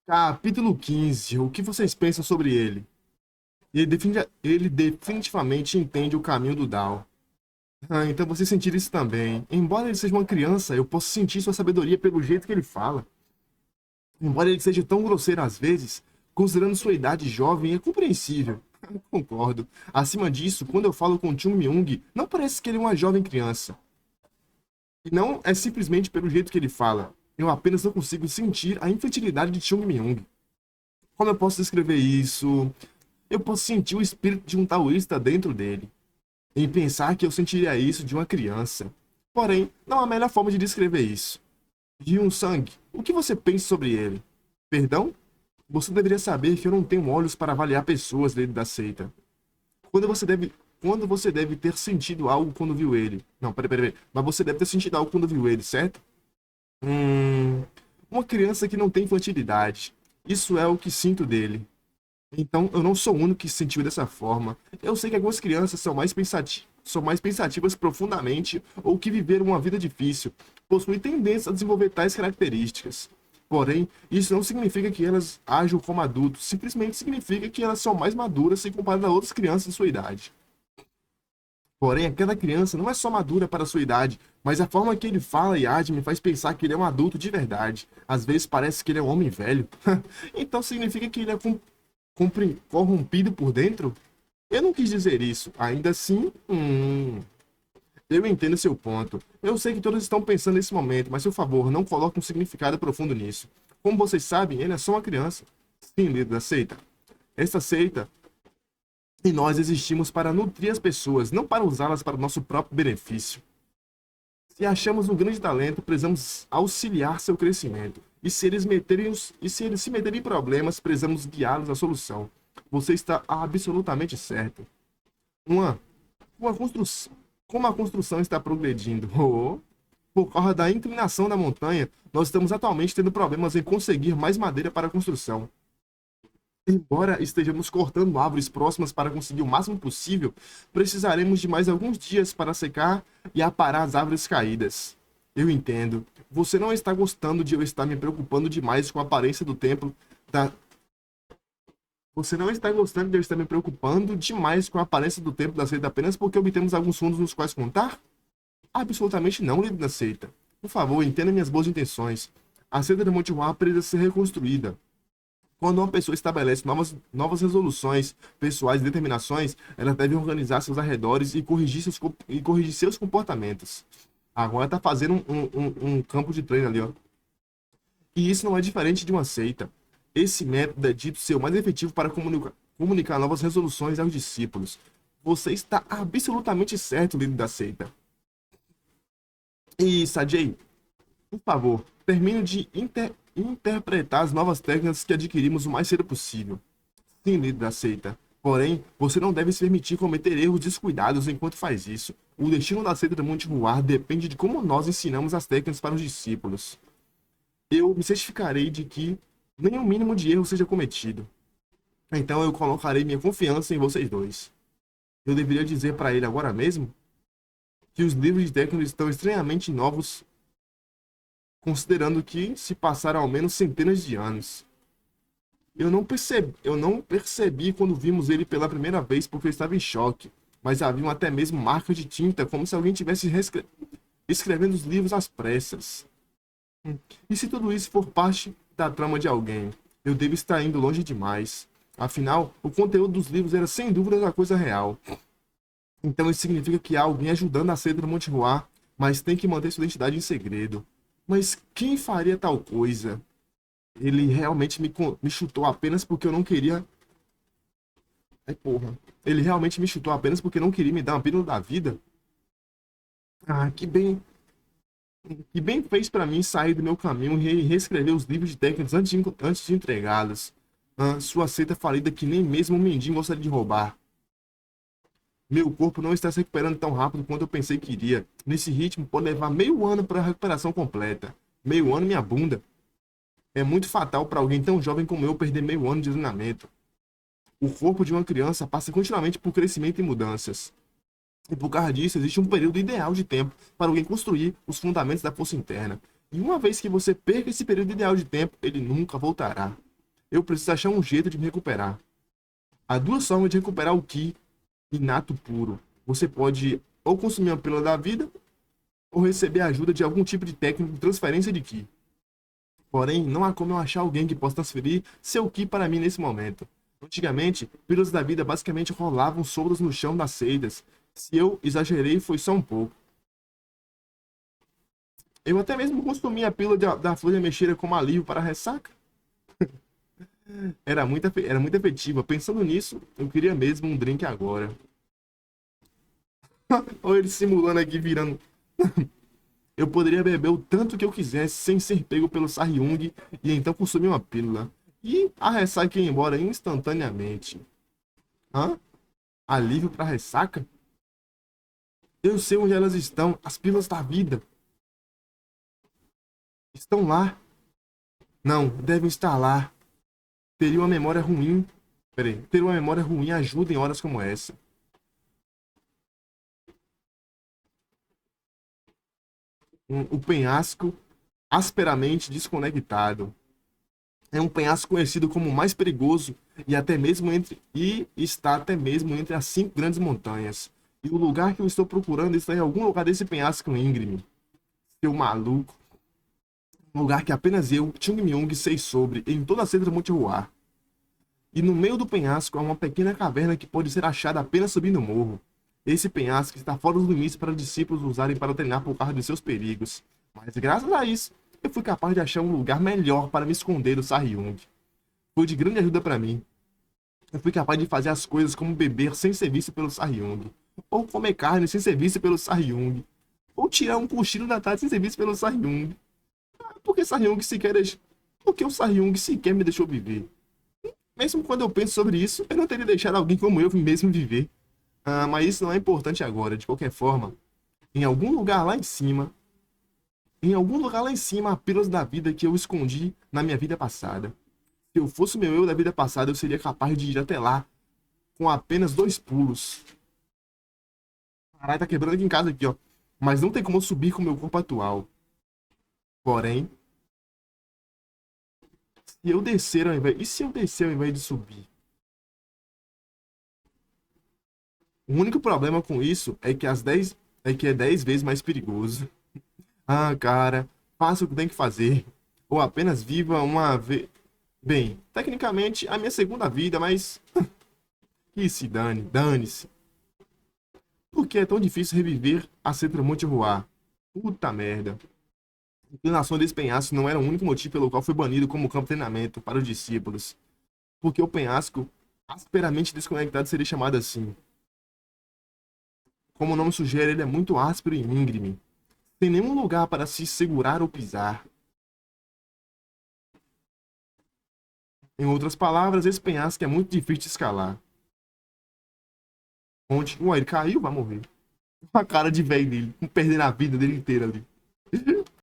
Capítulo 15. O que vocês pensam sobre ele? Ele definitivamente entende o caminho do Dao. Então você sentir isso também. Embora ele seja uma criança, eu posso sentir sua sabedoria pelo jeito que ele fala. Embora ele seja tão grosseiro às vezes, considerando sua idade jovem, é compreensível. Concordo. Acima disso, quando eu falo com Chung Myung, não parece que ele é uma jovem criança. E não é simplesmente pelo jeito que ele fala. Eu apenas não consigo sentir a infantilidade de Chung Myung. Como eu posso descrever isso? Eu posso sentir o espírito de um taoísta dentro dele. Em pensar que eu sentiria isso de uma criança. Porém, não há melhor forma de descrever isso. Hyun Sang, o que você pensa sobre ele? Perdão? Você deveria saber que eu não tenho olhos para avaliar pessoas dentro da seita. Quando você deve, quando você deve ter sentido algo quando viu ele? Não, peraí. Mas você deve ter sentido algo quando viu ele, certo? Hum, uma criança que não tem infantilidade. Isso é o que sinto dele. Então, eu não sou o único que se sentiu dessa forma. Eu sei que algumas crianças são mais pensativas profundamente ou que viveram uma vida difícil, possuem tendência a desenvolver tais características. Porém, isso não significa que elas ajam como adultos, simplesmente significa que elas são mais maduras se comparado a outras crianças de sua idade. Porém, aquela criança não é só madura para a sua idade, mas a forma que ele fala e age me faz pensar que ele é um adulto de verdade. Às vezes parece que ele é um homem velho. Então significa que ele é corrompido por dentro? Eu não quis dizer isso. Ainda assim, eu entendo seu ponto. Eu sei que todos estão pensando nesse momento, mas, por favor, não coloque um significado profundo nisso. Como vocês sabem, ele é só uma criança. Sim, líder da seita. Essa seita e nós existimos para nutrir as pessoas, não para usá-las para o nosso próprio benefício. Se achamos um grande talento, precisamos auxiliar seu crescimento. E se eles se meterem em problemas, precisamos guiá-los à solução. Você está absolutamente certo. Uma, uma construção, como a construção está progredindo? Oh, por causa da inclinação da montanha, nós estamos atualmente tendo problemas em conseguir mais madeira para a construção. Embora estejamos cortando árvores próximas para conseguir o máximo possível, precisaremos de mais alguns dias para secar e aparar as árvores caídas. Eu entendo. Você não está gostando de eu estar me preocupando demais com a aparência do templo da. Você não está gostando de eu estar me preocupando demais com a aparência do templo da seita apenas porque obtemos alguns fundos nos quais contar? Absolutamente não, líder da seita. Por favor, entenda minhas boas intenções. A seita de Monte Hua precisa ser reconstruída. Quando uma pessoa estabelece novas resoluções pessoais e determinações, ela deve organizar seus arredores e corrigir seus comportamentos. Agora está fazendo um campo de treino ali, ó. E isso não é diferente de uma seita. Esse método é dito ser o mais efetivo para comunicar novas resoluções aos discípulos. Você está absolutamente certo, líder da seita. E, Sajay, por favor, termine de interpretar as novas técnicas que adquirimos o mais cedo possível. Sim, líder da seita. Porém, você não deve se permitir cometer erros descuidados enquanto faz isso. O destino da seita do Monte Ruar depende de como nós ensinamos as técnicas para os discípulos. Eu me certificarei de que nenhum mínimo de erro seja cometido. Então eu colocarei minha confiança em vocês dois. Eu deveria dizer para ele agora mesmo que os livros de técnicas estão estranhamente novos, considerando que se passaram ao menos centenas de anos. Eu não percebi quando vimos ele pela primeira vez porque eu estava em choque, mas haviam até mesmo marcas de tinta, como se alguém tivesse escrevendo os livros às pressas. E se tudo isso for parte da trama de alguém? Eu devo estar indo longe demais. Afinal, o conteúdo dos livros era sem dúvida uma coisa real. Então isso significa que há alguém ajudando a seita do Monte Ruá, mas tem que manter sua identidade em segredo. Mas quem faria tal coisa? Ele realmente me chutou apenas porque eu não queria. Ai, porra. Ele realmente me chutou apenas porque não queria me dar uma pílula da vida? Ah, que bem fez pra mim sair do meu caminho e reescrever os livros de técnicas antes de entregá-los. Sua seita falida que nem mesmo um mendigo gostaria de roubar. Meu corpo não está se recuperando tão rápido quanto eu pensei que iria. Nesse ritmo, pode levar meio ano para a recuperação completa. Meio ano, minha bunda. É muito fatal para alguém tão jovem como eu perder meio ano de treinamento. O corpo de uma criança passa continuamente por crescimento e mudanças. E por causa disso, existe um período ideal de tempo para alguém construir os fundamentos da força interna. E uma vez que você perca esse período ideal de tempo, ele nunca voltará. eu preciso achar um jeito de me recuperar. Há duas formas de recuperar o Ki inato puro. Você pode ou consumir uma pílula da vida, ou receber a ajuda de algum tipo de técnico de transferência de Ki. Porém, não há como eu achar alguém que possa transferir seu Ki para mim nesse momento. Antigamente, pílulas da vida basicamente rolavam soltas no chão das seitas. Se eu exagerei, foi só um pouco. Eu até mesmo consumi a pílula da flor de ameixeira como alívio para a ressaca. Era muito efetiva. Pensando nisso, eu queria mesmo um drink agora. Olha ele simulando aqui, virando. Eu poderia beber o tanto que eu quisesse sem ser pego pelo Sahyung e então consumir uma pílula. E a ressaca ia embora instantaneamente. Hã? Alívio para ressaca? Eu sei onde elas estão, as pílulas da vida. Estão lá. Não, devem estar lá. Teria uma memória ruim. Peraí, ter uma memória ruim ajuda em horas como essa. O penhasco asperamente desconectado. É um penhasco conhecido como o mais perigoso e está até mesmo entre as 5 grandes montanhas. E o lugar que eu estou procurando está em algum lugar desse penhasco íngreme. Seu maluco. Um lugar que apenas eu, Chung Myung, sei sobre, em toda a Centro Monte Ruar. E no meio do penhasco há uma pequena caverna que pode ser achada apenas subindo o morro. Esse penhasco está fora dos limites para os discípulos usarem para treinar por causa de seus perigos. Mas graças a isso, eu fui capaz de achar um lugar melhor para me esconder do Sahyung. Foi de grande ajuda para mim. Eu fui capaz de fazer as coisas como beber sem ser visto pelo Sahyung, ou comer carne sem ser visto pelo Sahyung, ou tirar um cochilo da tarde sem ser visto pelo Sahyung. Porque Sahyung sequer deixou... Porque o Sahyung sequer me deixou viver. Mesmo quando eu penso sobre isso, eu não teria deixado alguém como eu mesmo viver. Mas isso não é importante agora. De qualquer forma, em algum lugar lá em cima, há pílulas da vida que eu escondi na minha vida passada. Se eu fosse o meu eu da vida passada, eu seria capaz de ir até lá com apenas 2 pulos. Caralho, tá quebrando aqui em casa aqui, ó. Mas não tem como eu subir com o meu corpo atual. Porém, se eu descer ao invés de subir? O único problema com isso é que é 10 vezes mais perigoso. Cara, faça o que tem que fazer. Ou apenas viva uma vez. Bem, tecnicamente a minha segunda vida, mas que se dane, dane-se. Por que é tão difícil reviver a Centromonte Ruar? Puta merda. A inclinação desse penhasco não era o único motivo pelo qual foi banido como campo de treinamento para os discípulos. Porque o penhasco, asperamente desconectado, seria chamado assim. Como o nome sugere, ele é muito áspero e íngreme. Sem nenhum lugar para se segurar ou pisar. Em outras palavras, esse penhasco é muito difícil de escalar. Onde? Ué, ele caiu, vai morrer. A cara de velho dele, perdendo a vida dele inteira ali.